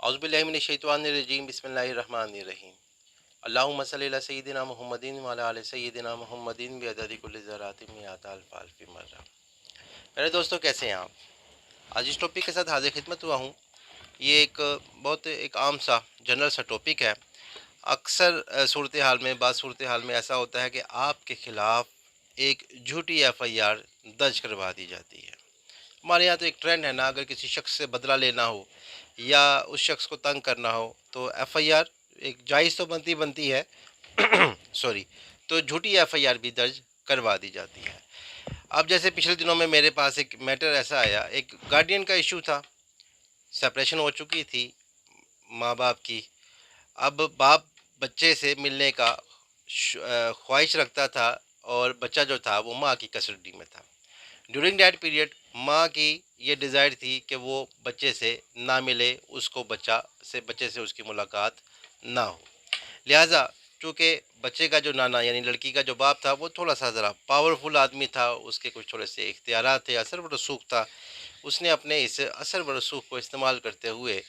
औज़ुबिल्लाहि मिनश्शैतानिर्रजीम बिस्मिल्लाहिर्रहमानिर्रहीम। अल्लाहुम्मा सल्लि अला सय्यिदिना मुहम्मदिन व अला आलि सय्यिदिना मुहम्मदिन बिअददि कुल्लि ज़रातिन मिअता अल्फ़ अल्फ़ि मर्रा। मेरे दोस्तों, कैसे हैं आप? आज इस टॉपिक के साथ हाज़िर खिदमत हुआ हूँ। ये एक बहुत एक आम सा जनरल सा टॉपिक है। अक्सर सूरत हाल में बाज़ सूरत हाल में ऐसा होता है कि आपके ख़िलाफ़ एक झूठी एफ़आईआर दर्ज करवा दी जाती है। हमारे यहाँ तो एक ट्रेंड है ना, अगर किसी शख्स से बदला लेना हो या उस शख्स को तंग करना हो तो एफआईआर एक जायज़ तो बनती है सॉरी, तो झूठी एफआईआर भी दर्ज करवा दी जाती है। अब जैसे पिछले दिनों में मेरे पास एक मैटर ऐसा आया, एक गार्डियन का इशू था। सेपरेशन हो चुकी थी माँ बाप की। अब बाप बच्चे से मिलने का ख्वाहिश रखता था और बच्चा जो था वो माँ की कस्टडी में था। ड्यूरिंग दैट पीरियड माँ की ये डिज़ायर थी कि वो बच्चे से ना मिले, उसको बच्चे से उसकी मुलाकात ना हो। लिहाजा चूँकि बच्चे का जो नाना यानी लड़की का जो बाप था वो थोड़ा सा ज़रा पावरफुल आदमी था, उसके कुछ थोड़े से इख्तियारात थे, असर व रसूख था। उसने अपने इस असर व रसूख को इस्तेमाल करते हुए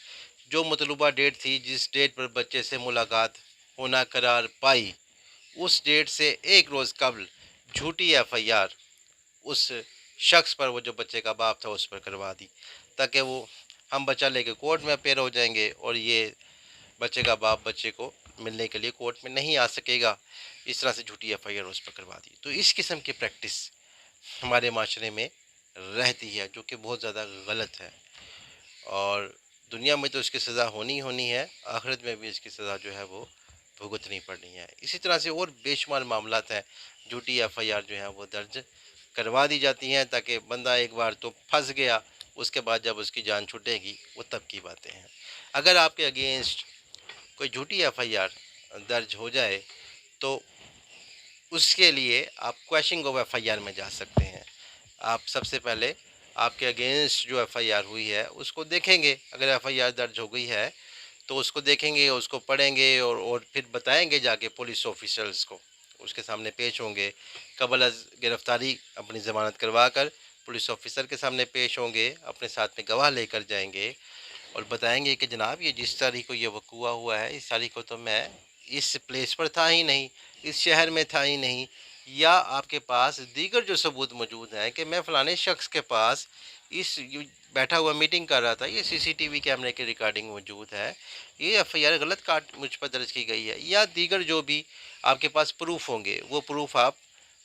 जो मतलूबा डेट थी, जिस डेट पर बच्चे से मुलाकात होना करार पाई, उस डेट से एक रोज़ कबल झूठी एफआईआर उस शख्स पर, वो जो बच्चे का बाप था, उस पर करवा दी, ताकि वो हम बच्चा लेके कोर्ट में अपेयर हो जाएंगे और ये बच्चे का बाप बच्चे को मिलने के लिए कोर्ट में नहीं आ सकेगा। इस तरह से झूठी एफआईआर उस पर करवा दी। तो इस किस्म की प्रैक्टिस हमारे माशरे में रहती है, जो कि बहुत ज़्यादा गलत है और दुनिया में तो इसकी सज़ा होनी होनी है, आखिरत में भी इसकी सज़ा जो है वो भुगतनी पड़नी है। इसी तरह से और बेशुमार मामलात हैं, झूठी एफआईआर जो है वो दर्ज करवा दी जाती हैं, ताकि बंदा एक बार तो फंस गया, उसके बाद जब उसकी जान छूटेगी वो तब की बातें हैं। अगर आपके अगेंस्ट कोई झूठी एफआईआर दर्ज हो जाए तो उसके लिए आप क्वैशिंग ऑफ एफआईआर में जा सकते हैं। आप सबसे पहले आपके अगेंस्ट जो एफआईआर हुई है उसको देखेंगे। अगर एफआईआर दर्ज हो गई है तो उसको देखेंगे, उसको पढ़ेंगे और फिर बताएंगे जाके पुलिस ऑफिसर्स को, उसके सामने पेश होंगे। कबल अज़ गिरफ्तारी अपनी ज़मानत करवा कर पुलिस ऑफिसर के सामने पेश होंगे, अपने साथ में गवाह लेकर जाएंगे और बताएंगे कि जनाब ये जिस तारीख को ये वक़ूआ हुआ है, इस तारीख को तो मैं इस प्लेस पर था ही नहीं, इस शहर में था ही नहीं, या आपके पास दीगर जो सबूत मौजूद हैं कि मैं फ़लाने शख्स के पास बैठा हुआ मीटिंग कर रहा था, ये सीसीटीवी कैमरे की रिकॉर्डिंग मौजूद है, ये एफआईआर गलत काट मुझ पर दर्ज की गई है, या दीगर जो भी आपके पास प्रूफ होंगे वो प्रूफ आप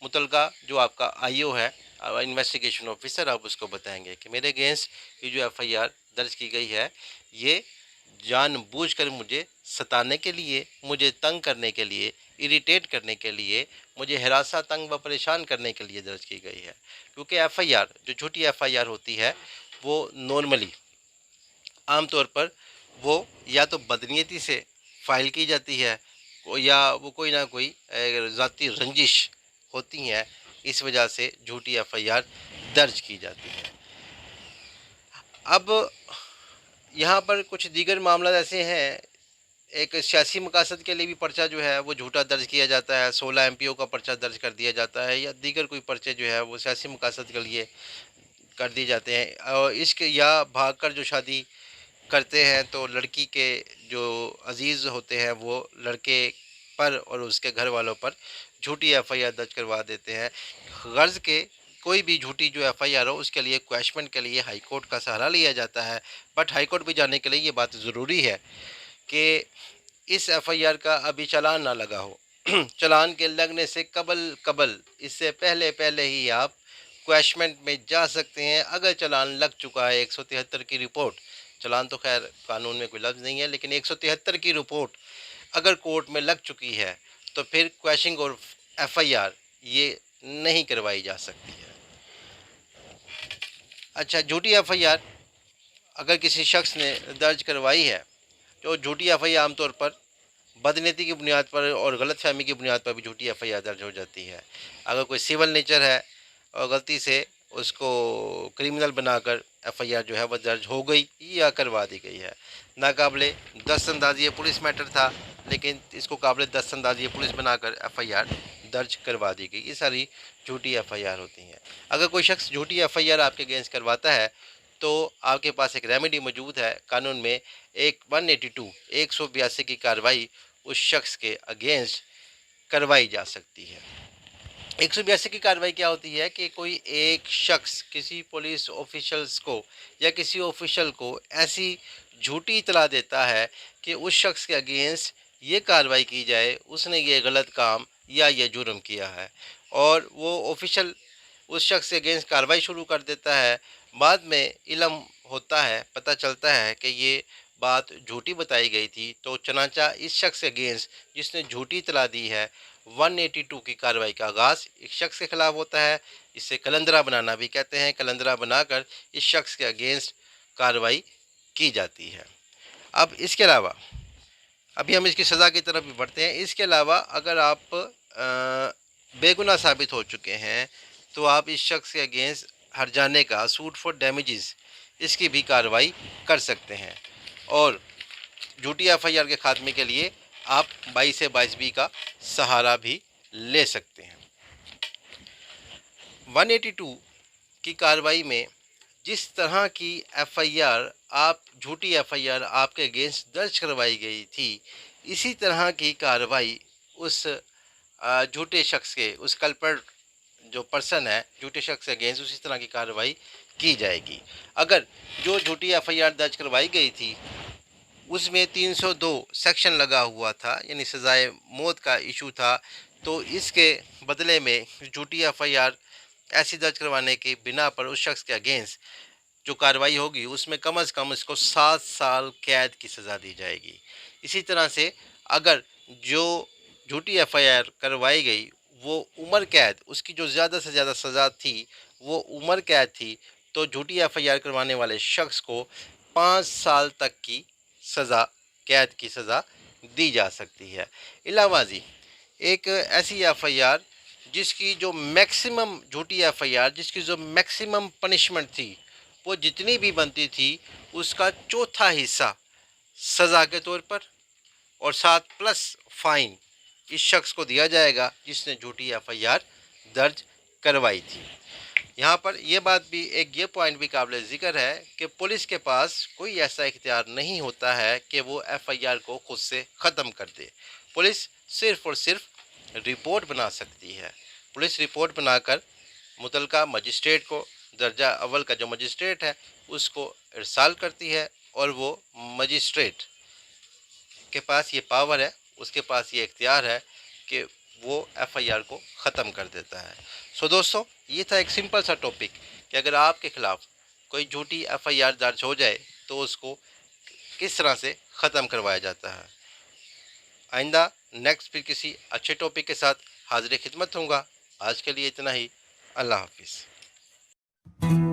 मुतलका जो आपका आईओ है, इन्वेस्टिगेशन ऑफिसर, आप उसको बताएंगे कि मेरे अगेंस्ट ये जो एफआईआर दर्ज की गई है ये जानबूझकर मुझे सताने के लिए, मुझे तंग करने के लिए, इरिटेट करने के लिए, मुझे हरासा, तंग व परेशान करने के लिए दर्ज की गई है। क्योंकि एफआईआर जो झूठी एफआईआर होती है वो नॉर्मली आम तौर पर वो या तो बदनीयती से फ़ाइल की जाती है या वो कोई ना कोई ज़ाती रंजिश होती हैं, इस वजह से झूठी एफआईआर दर्ज की जाती है। अब यहाँ पर कुछ दीगर मामला ऐसे हैं, एक सियासी मकासद के लिए भी पर्चा जो है वो झूठा दर्ज किया जाता है, 16 एमपीओ का पर्चा दर्ज कर दिया जाता है, या दीगर कोई पर्चे जो है वो सियासी मकासद के लिए कर दिए जाते हैं। और इश्क या भागकर जो शादी करते हैं तो लड़की के जो अजीज़ होते हैं वो लड़के पर और उसके घर वालों पर झूठी एफआईआर दर्ज करवा देते हैं। गर्ज के कोई भी झूठी जो एफआईआर हो उसके लिए क्वैशमेंट के लिए हाई कोर्ट का सहारा लिया जाता है। बट हाई कोर्ट भी जाने के लिए ये बात ज़रूरी है कि इस एफआईआर का अभी चालान ना लगा हो। चालान के लगने से कबल कबल इससे पहले पहले ही आप क्वैशमेंट में जा सकते हैं। अगर चालान लग चुका है, 173 की रिपोर्ट, चालान तो खैर कानून में कोई लफ्ज़ नहीं है, लेकिन 173 की रिपोर्ट अगर कोर्ट में लग चुकी है तो फिर क्वैशिंग और एफआईआर ये नहीं करवाई जा सकती है। अच्छा, झूठी एफआईआर अगर किसी शख्स ने दर्ज करवाई है, तो झूठी एफआईआर आमतौर पर बदनीयती की बुनियाद पर और गलतफहमी की बुनियाद पर भी झूठी एफआईआर दर्ज हो जाती है। अगर कोई सिविल नेचर है और गलती से उसको क्रिमिनल बनाकर एफआईआर जो है वह दर्ज हो गई या करवा दी गई है, नाकाबिले दस्तअंदाज़ी पुलिस मैटर था लेकिन इसको काबिल दस्तअंदाज़ी पुलिस बनाकर एफआईआर दर्ज करवा दी गई, ये सारी झूठी एफआईआर होती हैं। अगर कोई शख्स झूठी एफआईआर आपके अगेंस्ट करवाता है तो आपके पास एक रेमेडी मौजूद है कानून में, एक 182 182 की कार्रवाई उस शख्स के अगेंस्ट करवाई जा सकती है। 182 की कार्रवाई क्या होती है कि कोई एक शख्स किसी पुलिस ऑफिशल्स को या किसी ऑफिशियल को ऐसी झूठी इतला देता है कि उस शख्स के अगेंस्ट ये कार्रवाई की जाए, उसने ये गलत काम या ये जुर्म किया है, और वो ऑफिशियल उस शख्स के अगेंस्ट कार्रवाई शुरू कर देता है। बाद में इल्म होता है, पता चलता है कि ये बात झूठी बताई गई थी, तो चनाचा इस शख्स के अगेंस्ट जिसने झूठी इतला दी है 182 की कार्रवाई का आगाज़ एक शख्स के खिलाफ होता है। इसे कलंदरा बनाना भी कहते हैं। कलंदरा बनाकर इस शख्स के अगेंस्ट कार्रवाई की जाती है। अब इसके अलावा अभी हम इसकी सज़ा की तरफ भी बढ़ते हैं। इसके अलावा अगर आप बेगुनाह साबित हो चुके हैं तो आप इस शख्स के अगेंस्ट हर्जाने का सूट फॉर डैमेजेस इसकी भी कार्रवाई कर सकते हैं, और झूठी एफआईआर के खात्मे के लिए आप 22 से 22B का सहारा भी ले सकते हैं। 182 की कार्रवाई में जिस तरह की एफआईआर झूठी एफआईआर आपके अगेंस्ट दर्ज करवाई गई थी, इसी तरह की कार्रवाई उस झूठे शख्स के, उस कल्प्रिट जो पर्सन है झूठे शख्स के अगेंस्ट उसी तरह की कार्रवाई की जाएगी। अगर जो झूठी एफआईआर दर्ज करवाई गई थी उसमें 302 सेक्शन लगा हुआ था, यानी सज़ाए मौत का इशू था, तो इसके बदले में झूठी एफआईआर ऐसी दर्ज करवाने की बिना पर उस शख्स के अगेंस्ट जो कार्रवाई होगी उसमें कम से कम इसको 7 साल कैद की सज़ा दी जाएगी। इसी तरह से अगर जो झूठी एफआईआर करवाई गई वो उम्र कैद, उसकी जो ज़्यादा से ज़्यादा सज़ा थी वो उम्र कैद थी, तो झूठी एफआईआर करवाने वाले शख्स को 5 साल तक की सज़ा, कैद की सज़ा दी जा सकती है। इलावाजी एक ऐसी एफआईआर जिसकी जो मैक्सिमम, झूठी एफआईआर जिसकी जो मैक्सिमम पनिशमेंट थी वो जितनी भी बनती थी उसका चौथा हिस्सा सज़ा के तौर पर और 7+ फाइन इस शख्स को दिया जाएगा जिसने झूठी एफआईआर दर्ज करवाई थी। यहाँ पर यह बात भी, एक ये पॉइंट भी काबिल ज़िक्र है कि पुलिस के पास कोई ऐसा इख्तियार नहीं होता है कि वो एफआईआर को खुद से ख़त्म कर दे। पुलिस सिर्फ़ और सिर्फ रिपोर्ट बना सकती है। पुलिस रिपोर्ट बनाकर मुतलका मजिस्ट्रेट को, दर्जा अव्वल का जो मजिस्ट्रेट है उसको इरसाल करती है, और वो मजिस्ट्रेट के पास ये पावर है, उसके पास ये इख्तियार है कि वो एफआईआर को ख़त्म कर देता है। सो दोस्तों, ये था एक सिंपल सा टॉपिक कि अगर आपके ख़िलाफ़ कोई झूठी एफआईआर दर्ज हो जाए तो उसको किस तरह से ख़त्म करवाया जाता है। आइंदा नेक्स्ट फिर किसी अच्छे टॉपिक के साथ हाज़िर खिदमत होऊंगा। आज के लिए इतना ही। अल्लाह हाफिज़।